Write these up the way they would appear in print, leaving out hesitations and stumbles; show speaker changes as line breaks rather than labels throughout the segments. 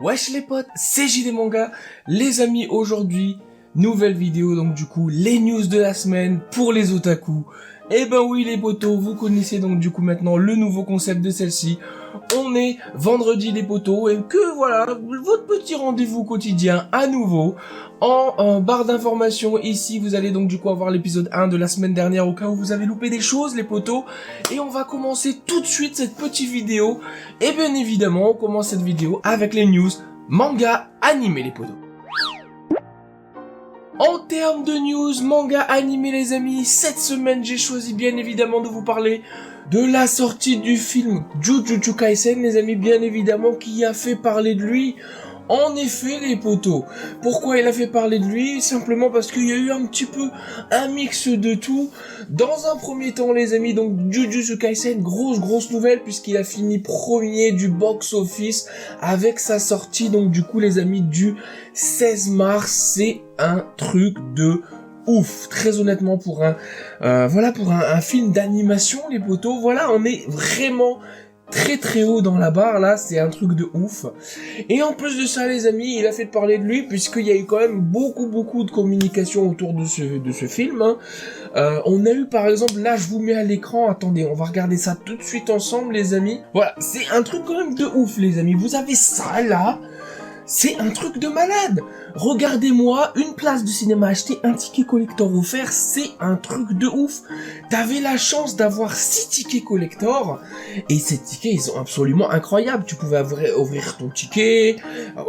Wesh les potes, c'est JD Manga. Les amis, aujourd'hui, nouvelle vidéo, donc du coup, les news de la semaine pour les otaku. Eh ben oui les potos, vous connaissez donc du coup maintenant le nouveau concept de celle-ci. On est vendredi les potos et que voilà, votre petit rendez-vous quotidien à nouveau. En barre d'informations ici, vous allez donc du coup avoir l'épisode 1 de la semaine dernière au cas où vous avez loupé des choses les potos. Et on va commencer tout de suite cette petite vidéo. Et bien évidemment, on commence cette vidéo avec les news manga animé les potos. En termes de news manga animé les amis, cette semaine j'ai choisi bien évidemment de vous parler de la sortie du film Jujutsu Kaisen les amis, bien évidemment qui a fait parler de lui. En effet les potos, pourquoi il a fait parler de lui? Simplement parce qu'il y a eu un petit peu un mix de tout. Dans un premier temps les amis, donc Jujutsu Kaisen, grosse nouvelle puisqu'il a fini premier du box office avec sa sortie donc du coup les amis du 16 mars, c'est un truc de ouf, très honnêtement pour un film d'animation les potos, voilà on est vraiment très haut dans la barre là, c'est un truc de ouf. Et en plus de ça les amis, il a fait parler de lui puisqu'il y a eu quand même beaucoup de communication autour de ce film hein. On a eu par exemple, là je vous mets à l'écran, attendez, on va regarder ça tout de suite ensemble les amis. Voilà, c'est un truc quand même de ouf les amis, vous avez ça là. C'est un truc de malade. Regardez-moi, une place de cinéma achetée, un ticket collector offert, c'est un truc de ouf. T'avais la chance d'avoir 6 tickets collector, et ces tickets, ils sont absolument incroyables. Tu pouvais ouvrir ton ticket,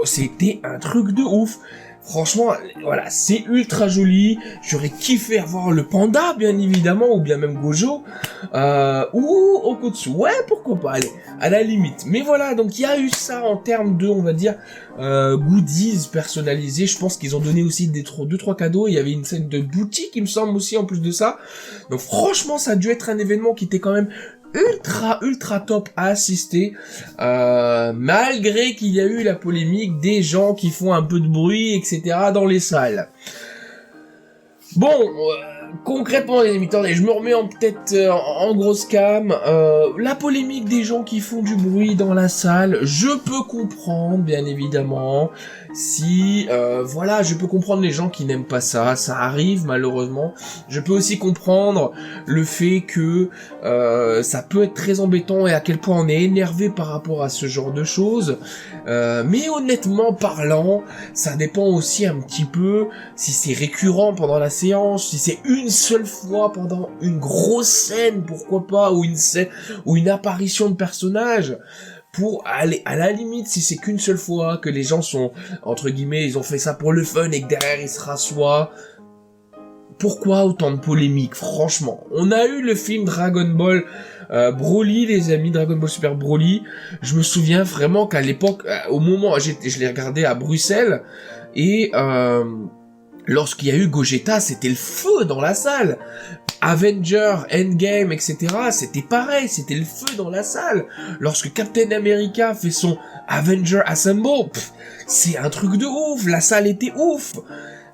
c'était un truc de ouf. Franchement, voilà, c'est ultra joli. J'aurais kiffé avoir le panda, bien évidemment, ou bien même Gojo, ou Okotsu. Ouais, pourquoi pas, allez, à la limite. Mais voilà, donc il y a eu ça en termes de, on va dire, goodies personnalisés. Je pense qu'ils ont donné aussi deux trois cadeaux. Il y avait une scène de boutique, il me semble aussi, en plus de ça. Donc franchement, ça a dû être un événement qui était quand même ultra top à assister, malgré qu'il y a eu la polémique des gens qui font un peu de bruit, etc. dans les salles. Bon, concrètement les amis, attendez, je me remets en grosse cam. La polémique des gens qui font du bruit dans la salle, je peux comprendre, bien évidemment. Si, voilà, je peux comprendre les gens qui n'aiment pas ça, ça arrive malheureusement. Je peux aussi comprendre le fait que ça peut être très embêtant et à quel point on est énervé par rapport à ce genre de choses. Mais honnêtement parlant, ça dépend aussi un petit peu si c'est récurrent pendant la séance, si c'est une seule fois pendant une grosse scène, pourquoi pas, ou une scène, ou une apparition de personnage. Pour aller, à la limite, si c'est qu'une seule fois, que les gens sont, entre guillemets, ils ont fait ça pour le fun et que derrière ils se rassoient. Pourquoi autant de polémiques, franchement? On a eu le film Dragon Ball Broly, les amis, Dragon Ball Super Broly. Je me souviens vraiment qu'à l'époque, au moment, je l'ai regardé à Bruxelles, et lorsqu'il y a eu Gogeta, c'était le feu dans la salle. Avenger, Endgame, etc. C'était pareil, c'était le feu dans la salle. Lorsque Captain America fait son Avenger Assemble, c'est un truc de ouf, la salle était ouf.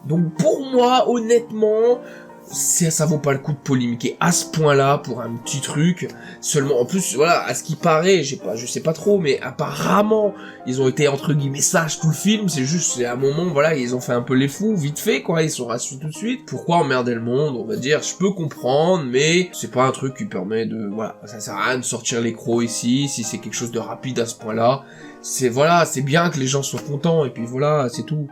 Donc pour moi, honnêtement, ça vaut pas le coup de polémiquer à ce point-là pour un petit truc. Seulement, en plus, voilà, à ce qui paraît, je sais pas trop, mais apparemment, ils ont été entre guillemets sages tout le film. C'est à un moment, voilà, ils ont fait un peu les fous, vite fait, quoi. Ils sont rassurés tout de suite. Pourquoi emmerder le monde, on va dire. Je peux comprendre, mais c'est pas un truc qui permet de, voilà, ça sert à rien de sortir les crocs ici. Si c'est quelque chose de rapide à ce point-là, c'est bien que les gens soient contents et puis voilà, c'est tout.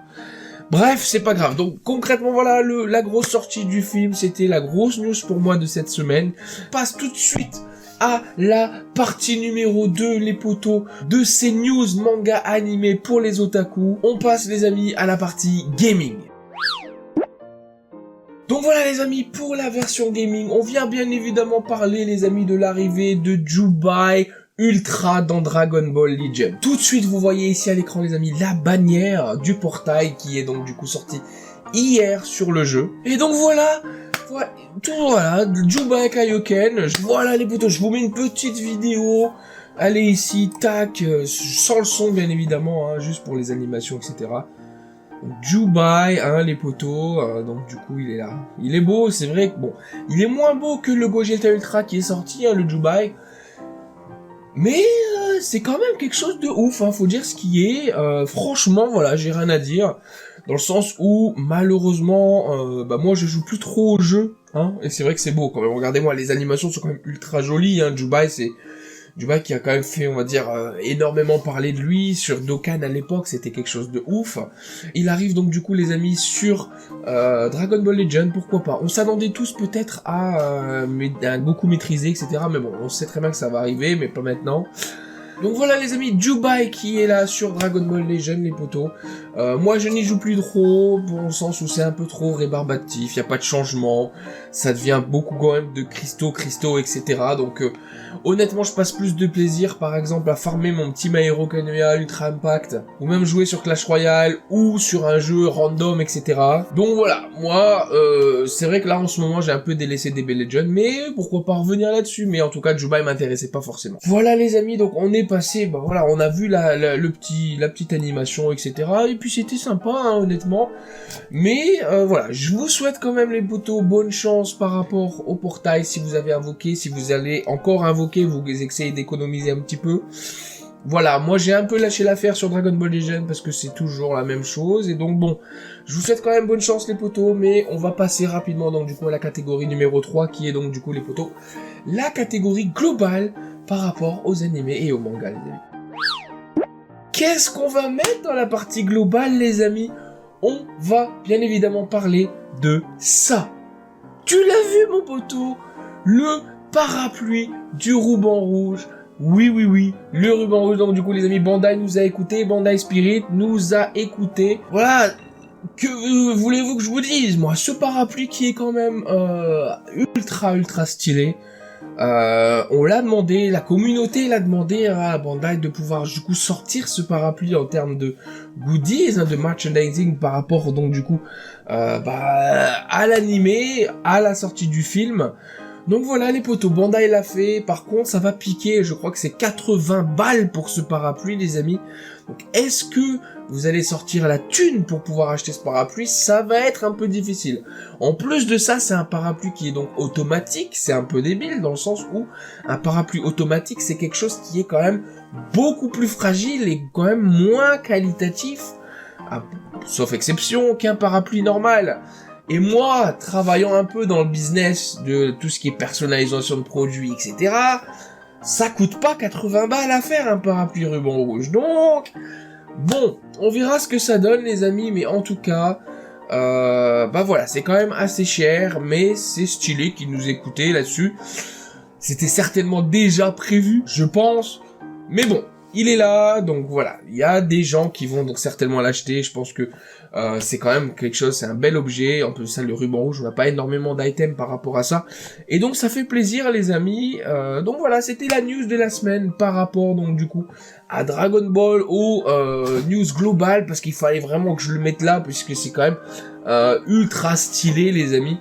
Bref, c'est pas grave. Donc concrètement, voilà, la grosse sortie du film, c'était la grosse news pour moi de cette semaine. On passe tout de suite à la partie numéro 2, les potos, de ces news manga animés pour les otaku. On passe, les amis, à la partie gaming. Donc voilà les amis, pour la version gaming, on vient bien évidemment parler, les amis, de l'arrivée de Jubai Ultra dans Dragon Ball Legend. Tout de suite, vous voyez ici à l'écran, les amis, la bannière du portail qui est donc du coup sortie hier sur le jeu. Et donc voilà, Jubai Kaioken. Voilà les potos, je vous mets une petite vidéo. Allez ici, tac, sans le son bien évidemment, hein, juste pour les animations, etc. Jubai, hein, les potos, donc du coup il est là. Il est beau, c'est vrai que bon, il est moins beau que le Gogeta Ultra qui est sorti, hein, le Jubai. Mais c'est quand même quelque chose de ouf, hein, faut dire ce qui est. Franchement, voilà, j'ai rien à dire. Dans le sens où, malheureusement, moi je joue plus trop au jeu, hein, et c'est vrai que c'est beau quand même. Regardez-moi, les animations sont quand même ultra jolies, hein. Dubai qui a quand même fait, on va dire, énormément parler de lui. Sur Dokkan à l'époque, c'était quelque chose de ouf. Il arrive donc du coup, les amis, sur Dragon Ball Legend, pourquoi pas. On s'attendait tous peut-être à un Goku maîtrisé, etc. Mais bon, on sait très bien que ça va arriver, mais pas maintenant. Donc voilà les amis, Dubai qui est là sur Dragon Ball Legend, les potos. Moi je n'y joue plus trop, pour le sens où c'est un peu trop rébarbatif, y a pas de changement, ça devient beaucoup quand même de cristaux, etc. Donc honnêtement je passe plus de plaisir par exemple à farmer mon petit My Hero Academia Ultra Impact, ou même jouer sur Clash Royale, ou sur un jeu random, etc. Donc voilà, moi c'est vrai que là en ce moment j'ai un peu délaissé DB Legend, mais pourquoi pas revenir là-dessus, mais en tout cas Dubai m'intéressait pas forcément. Voilà les amis, donc on est passé, bah voilà, on a vu la petite animation, etc. Et puis c'était sympa, hein, honnêtement. Mais voilà, je vous souhaite quand même les potos bonne chance par rapport au portail si vous avez invoqué, si vous allez encore invoquer, vous essayez d'économiser un petit peu. Voilà, moi j'ai un peu lâché l'affaire sur Dragon Ball Legend parce que c'est toujours la même chose, et donc bon, je vous souhaite quand même bonne chance les potos, mais on va passer rapidement donc du coup à la catégorie numéro 3 qui est donc du coup les potos, la catégorie globale par rapport aux animés et aux mangas les amis. Qu'est-ce qu'on va mettre dans la partie globale les amis? On va bien évidemment parler de ça. Tu l'as vu mon poteau? Le parapluie du ruban rouge. Oui, le ruban rouge. Donc du coup les amis, Bandai nous a écouté, Bandai Spirit nous a écouté. Voilà, que voulez-vous que je vous dise? Moi, ce parapluie qui est quand même ultra stylé. On l'a demandé, la communauté l'a demandé à Bandai de pouvoir du coup sortir ce parapluie en termes de goodies, hein, de merchandising par rapport donc du coup à l'animé, à la sortie du film. Donc voilà les potos, Bandai l'a fait, par contre ça va piquer, je crois que c'est 80 balles pour ce parapluie les amis. Donc est-ce que vous allez sortir la thune pour pouvoir acheter ce parapluie? Ça va être un peu difficile. En plus de ça, c'est un parapluie qui est donc automatique, c'est un peu débile dans le sens où un parapluie automatique c'est quelque chose qui est quand même beaucoup plus fragile et quand même moins qualitatif, sauf exception, qu'un parapluie normal. Et moi, travaillant un peu dans le business de tout ce qui est personnalisation de produits, etc., ça coûte pas 80 balles à faire un parapluie ruban rouge. Donc, bon, on verra ce que ça donne les amis, mais en tout cas, voilà, c'est quand même assez cher, mais c'est stylé qu'ils nous écoutaient là-dessus. C'était certainement déjà prévu, je pense, mais bon. Il est là, donc voilà, il y a des gens qui vont donc certainement l'acheter, je pense que c'est quand même quelque chose, c'est un bel objet, en plus ça le ruban rouge, on n'a pas énormément d'items par rapport à ça, et donc ça fait plaisir les amis, donc voilà, c'était la news de la semaine par rapport donc du coup à Dragon Ball, aux news globales, parce qu'il fallait vraiment que je le mette là, puisque c'est quand même ultra stylé les amis,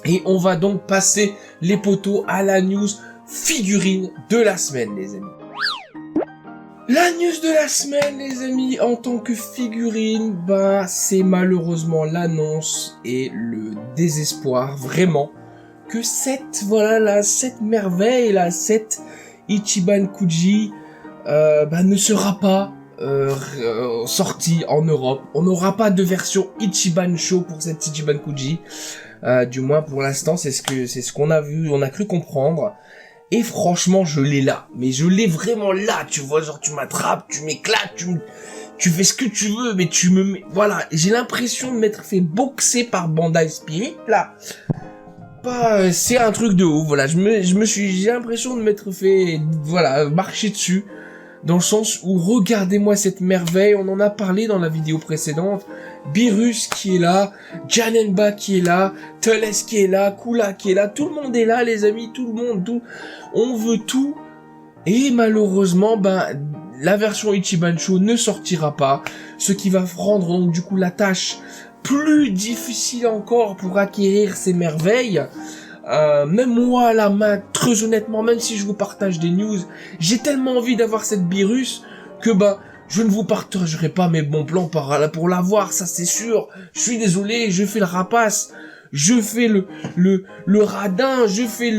et on va donc passer les potos à la news figurine de la semaine les amis. La news de la semaine, les amis, en tant que figurine, c'est malheureusement l'annonce et le désespoir, vraiment, que cette merveille, là, cette Ichiban Kuji, ne sera pas sortie en Europe. On n'aura pas de version Ichiban Show pour cette Ichiban Kuji. Du moins, pour l'instant, c'est ce qu'on a vu, on a cru comprendre. Et franchement, je l'ai là. Mais je l'ai vraiment là, tu vois, genre tu m'attrapes, tu m'éclates, tu fais ce que tu veux, mais tu me mets... Voilà, j'ai l'impression de m'être fait boxer par Bandai Spirit, là. C'est un truc de ouf, voilà. J'ai l'impression de m'être fait, voilà, marcher dessus. Dans le sens où, regardez-moi cette merveille, on en a parlé dans la vidéo précédente. Beerus qui est là, Janemba qui est là, Teles qui est là, Kula qui est là, tout le monde est là les amis, tout le monde, tout. On veut tout. Et malheureusement, la version Ichiban Show ne sortira pas. Ce qui va rendre donc du coup la tâche plus difficile encore pour acquérir ces merveilles. Même moi à la main, très honnêtement, même si je vous partage des news, j'ai tellement envie d'avoir cette Beerus que je ne vous partagerai pas mes bons plans pour l'avoir, ça c'est sûr. Je suis désolé, je fais le rapace. je fais le radin, je fais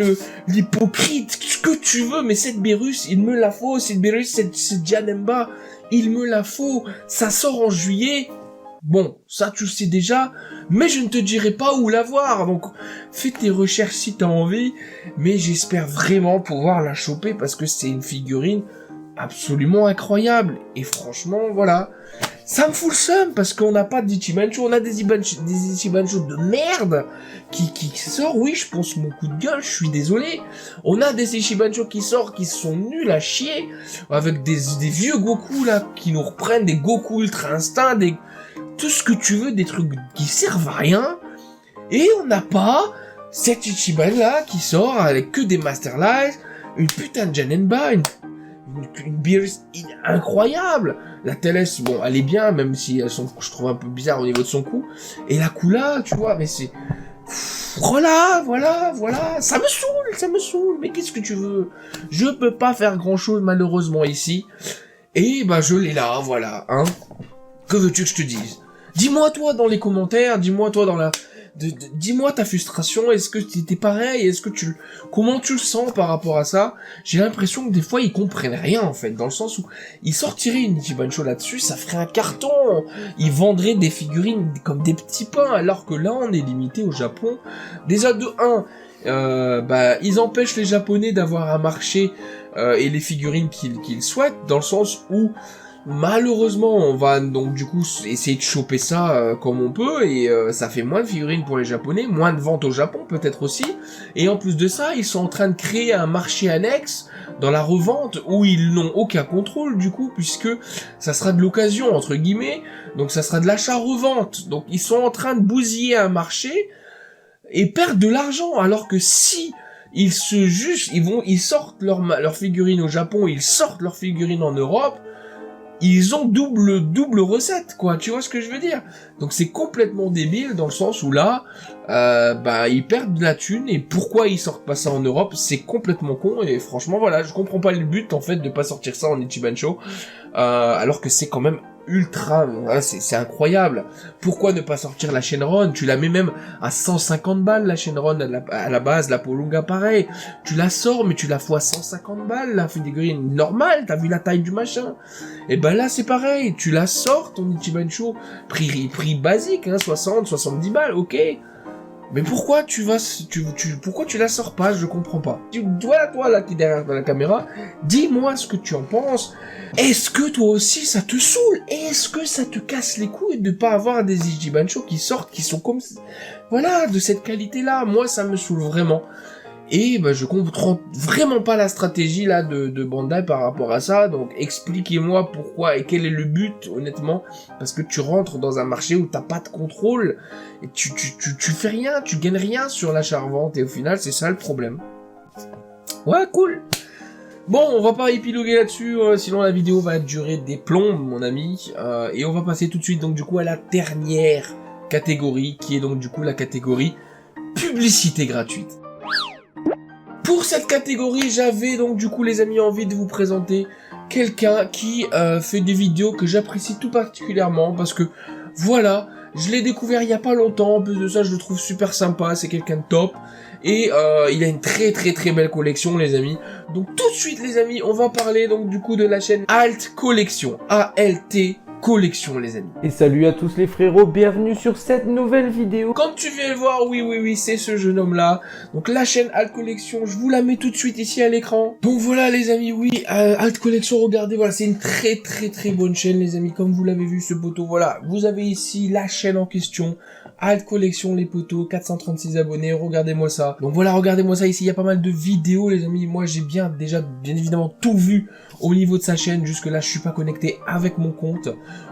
l'hypocrite, ce que tu veux, mais cette Beerus, il me la faut, cette Beerus, cette Janemba, il me la faut, ça sort en juillet. Bon, ça tu le sais déjà, mais je ne te dirai pas où la voir, donc fais tes recherches si t'as envie, mais j'espère vraiment pouvoir la choper parce que c'est une figurine absolument incroyable, et franchement, voilà, ça me fout le seum parce qu'on n'a pas d'Ichibancho, on a des Ichibancho de merde qui sort, oui, je pense mon coup de gueule, je suis désolé, on a des Ichibancho qui sortent, qui sont nuls à chier, avec des vieux Goku là, qui nous reprennent des Goku Ultra Instinct, tout ce que tu veux, des trucs qui servent à rien, et on n'a pas cet Ichiban là qui sort avec que des Master Light, une putain de Janemba, une Beerus incroyable. La Télès, bon, elle est bien, même si je trouve un peu bizarre au niveau de son cou, et la Kula, tu vois, mais c'est... Voilà, ça me saoule, mais qu'est-ce que tu veux? Je peux pas faire grand chose malheureusement ici, et bah je l'ai là, voilà, hein. Que veux-tu que je te dise? Dis-moi toi dans les commentaires, dis-moi toi dans dis-moi ta frustration, est-ce que t'es pareil, comment tu le sens par rapport à ça? J'ai l'impression que des fois ils comprennent rien en fait, dans le sens où ils sortiraient une Ichibancho là-dessus, ça ferait un carton, ils vendraient des figurines comme des petits pains, alors que là on est limité au Japon. Déjà de 1, ils empêchent les Japonais d'avoir un marché et les figurines qu'ils souhaitent, dans le sens où malheureusement, on va donc du coup essayer de choper ça comme on peut, et ça fait moins de figurines pour les Japonais, moins de ventes au Japon peut-être aussi, et en plus de ça, ils sont en train de créer un marché annexe dans la revente où ils n'ont aucun contrôle du coup, puisque ça sera de l'occasion entre guillemets, donc ça sera de l'achat-revente, donc ils sont en train de bousiller un marché et perdre de l'argent, alors que si ils sortent leurs figurines au Japon, ils sortent leurs figurines en Europe, ils ont double recette, quoi, tu vois ce que je veux dire? Donc c'est complètement débile dans le sens où là, ils perdent de la thune, et pourquoi ils sortent pas ça en Europe, c'est complètement con, et franchement voilà, je comprends pas le but en fait de pas sortir ça en Ichibancho, alors que c'est quand même ultra, voilà, c'est incroyable. Pourquoi ne pas sortir la Shenron? Tu la mets même à 150 balles, la Shenron, à la base, la Polunga pareil. Tu la sors, mais tu la fous à 150 balles, la figurine normale, t'as vu la taille du machin. Et ben là, c'est pareil, tu la sors, ton Ichibancho, prix basique, hein, 60, 70 balles, ok. Mais pourquoi pourquoi tu la sors pas? Je comprends pas. Toi là qui est derrière la caméra, dis-moi ce que tu en penses. Est-ce que toi aussi ça te saoule? Est-ce que ça te casse les couilles de pas avoir des Ichibancho qui sortent, qui sont comme, voilà, de cette qualité-là? Moi, ça me saoule vraiment. Et je comprends vraiment pas la stratégie là de Bandai par rapport à ça, donc expliquez-moi pourquoi et quel est le but, honnêtement, parce que tu rentres dans un marché où t'as pas de contrôle, et tu fais rien, tu gagnes rien sur l'achat-revente, et au final c'est ça le problème. Ouais, cool. Bon, on va pas épiloguer là-dessus, sinon la vidéo va durer des plombs, mon ami, et on va passer tout de suite donc du coup à la dernière catégorie, qui est donc du coup la catégorie publicité gratuite. Pour cette catégorie, j'avais donc du coup les amis envie de vous présenter quelqu'un qui fait des vidéos que j'apprécie tout particulièrement parce que voilà, je l'ai découvert il y a pas longtemps, en plus de ça je le trouve super sympa, c'est quelqu'un de top et il a une très belle collection les amis. Donc tout de suite les amis, on va parler donc du coup de la chaîne Alt Collection, A-L-T Collection les amis.
Et salut à tous les frérots, bienvenue sur cette nouvelle vidéo.
Comme tu viens le voir, oui, c'est ce jeune homme là. Donc la chaîne Alt Collection, je vous la mets tout de suite ici à l'écran. Donc voilà les amis, oui, Alt Collection, regardez, voilà, c'est une très bonne chaîne les amis, comme vous l'avez vu ce poteau, voilà. Vous avez ici la chaîne en question, Alt Collection les poteaux, 436 abonnés, regardez-moi ça. Donc voilà, regardez-moi ça ici, il y a pas mal de vidéos les amis, moi j'ai bien évidemment tout vu au niveau de sa chaîne, jusque là je suis pas connecté avec mon compte.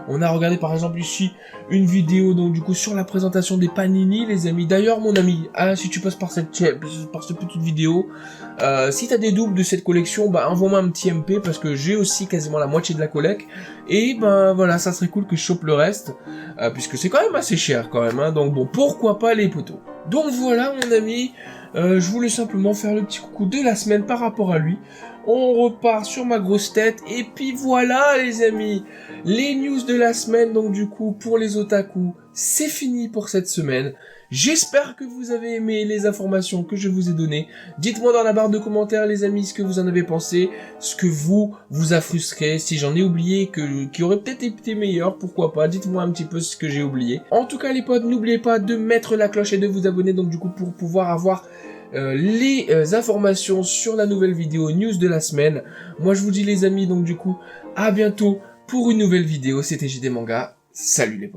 On a regardé par exemple ici une vidéo donc du coup sur la présentation des Panini les amis. D'ailleurs mon ami, si tu passes par cette petite vidéo, si t'as des doubles de cette collection, envoie-moi un petit MP parce que j'ai aussi quasiment la moitié de la collecte. Et voilà, ça serait cool que je chope le reste, puisque c'est quand même assez cher quand même, hein, donc bon, pourquoi pas les poteaux. Donc voilà mon ami, je voulais simplement faire le petit coucou de la semaine par rapport à lui. On repart sur ma grosse tête, et puis voilà les amis, les news de la semaine, donc du coup pour les otaku, c'est fini pour cette semaine. J'espère que vous avez aimé les informations que je vous ai données. Dites-moi dans la barre de commentaires les amis ce que vous en avez pensé, ce que vous a frustré, si j'en ai oublié qui aurait peut-être été meilleur, pourquoi pas, dites-moi un petit peu ce que j'ai oublié. En tout cas les potes, n'oubliez pas de mettre la cloche et de vous abonner donc du coup pour pouvoir avoir les informations sur la nouvelle vidéo news de la semaine. Moi je vous dis les amis donc du coup à bientôt pour une nouvelle vidéo. C'était JD Manga. Salut les potes.